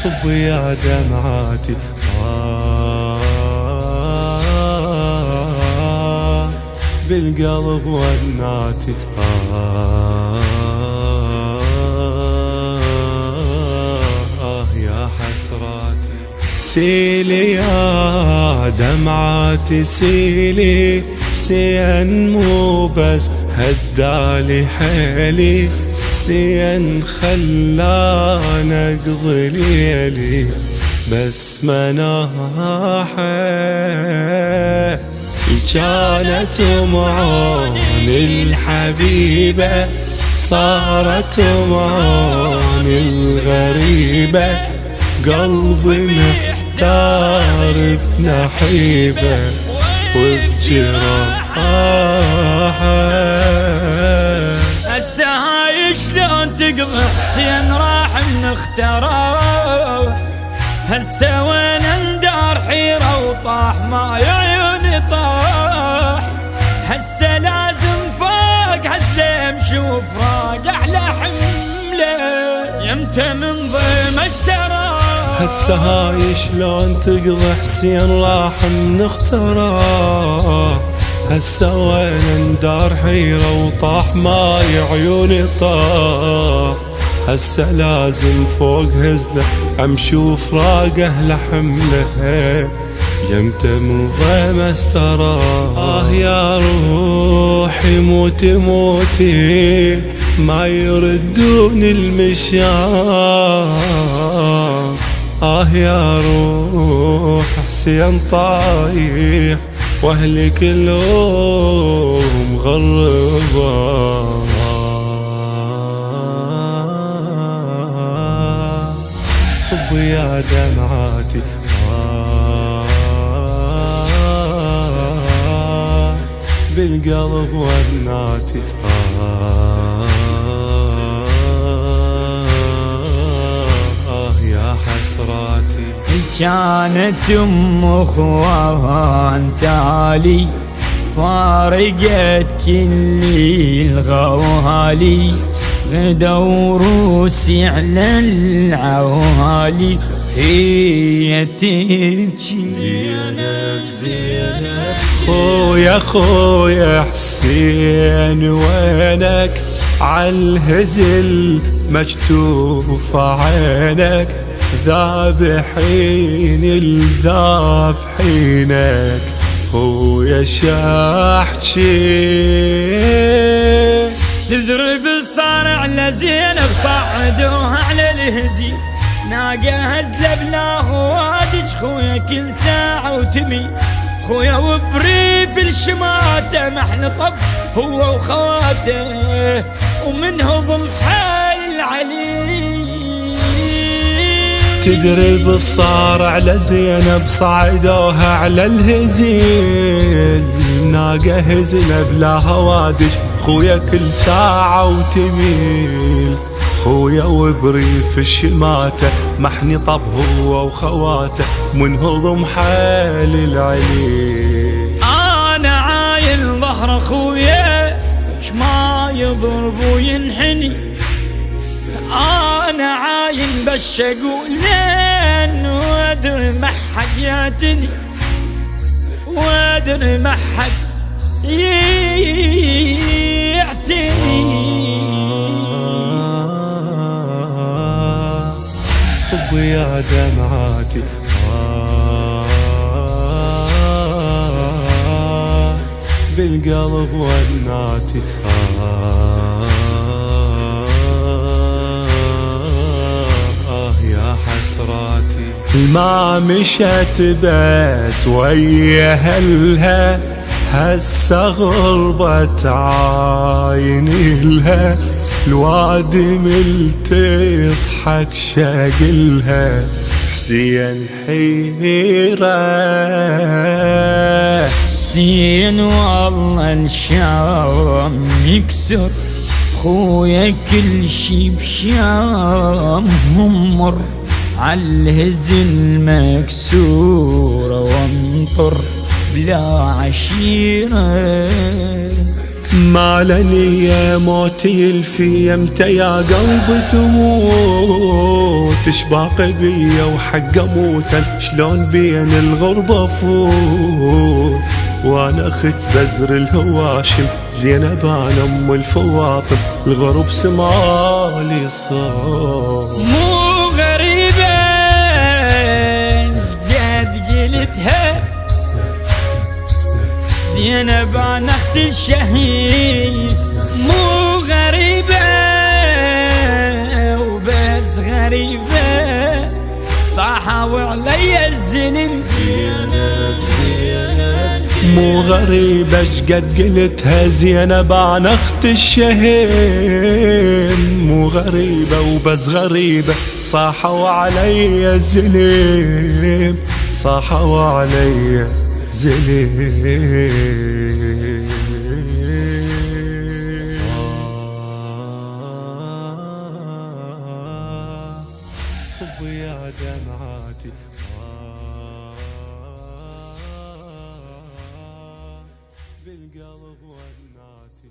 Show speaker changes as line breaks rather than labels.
صب يا دمعاتي بالقلب وناتي يا حسراتي. سيلي يا دمعاتي سيلي، سين مو بس هدالي حيلي، سين خلانا اقضي ليلي بس مناحه. كانت معون الحبيبة صارت معون الغريبة، قلبي محتار بنحيبة وبجراحه.
هسه هاي شلون تقضي حسين راح نختاره، هسه وين اندار حيرة وطاح ما عيوني طاح، هسه لازم فوق هسه مشوف فراق احلى حمله يمتى من ضيم استرى.
هسه هاي شلون تقضي حسين راح نختاره، هسه وين اندار حيرة وطاح ماي عيوني طاح، هسه لازم فوق هزله امشوف راقه لحمله يمتى من ضيم استرى. يا روحي موتي موتي ما يردون المشاعر، يا روح حسين طايح واهلي كلهم غربا. صب يا دمعاتي بالقلب وناتي يا حسراتي.
كانت اخوان تالي فارقت كل الغوالي، غدوا روسي على العوالي هي تبكي.
زينب زينب خويا خويا حسين وينك، عالهزل مكتوف عينك، ذابحين الذابحينك خويا شاحكي.
تضرب الصارع لزينب صعدوها على الهزي، ناقة هزلة بلا هوادج خويا كل ساعة وتمي، خويا وبريف الشماتة محن طب هو وخواته ومنه ضمحال العلي.
تدرب الصارع لزينب صعدوها على الهزيل، ناقة هزلة بلا هوادج خويا كل ساعة وتميل، خويا وبريف الشماتة محني طب هو وخواته من هضم حال العلي.
انا عايل ظهر خويا شما يضرب وينحني، انا عاين بس اقول لين وادري ما حد يعتني، وادري ما حد يعتني.
صب يا دمعاتي بالقلب وناتي يا حسراتي. ما مشت بس ويا هلها، هسه غربة عايني لها، الوادم تضحك شاقلها حسين حيرة.
حسين والله الشام يكسر خويا كل شي بشام همر، عالهزل مكسورة وانطر بلا عشيرة.
ما لني موتي الفي يمتى يا قلبي تموت اشباق بيا وحق اموت شلون بين الغربة فوت وانا اخت بدر الهواشم زينب انا ام الفواطم الغرب سمالي صار
مو غريبة قد قلتها زينب انا اخت الشهيد مو غريبة وبس غريبة صاحوا علي الزلم
مو غريبة شقد قلتها زينب انا اخت الشهيم مو غريبة وبس غريبة صاحوا علي الزليم صاحوا علي زليم صب يا دمعاتي بالقلب وناتي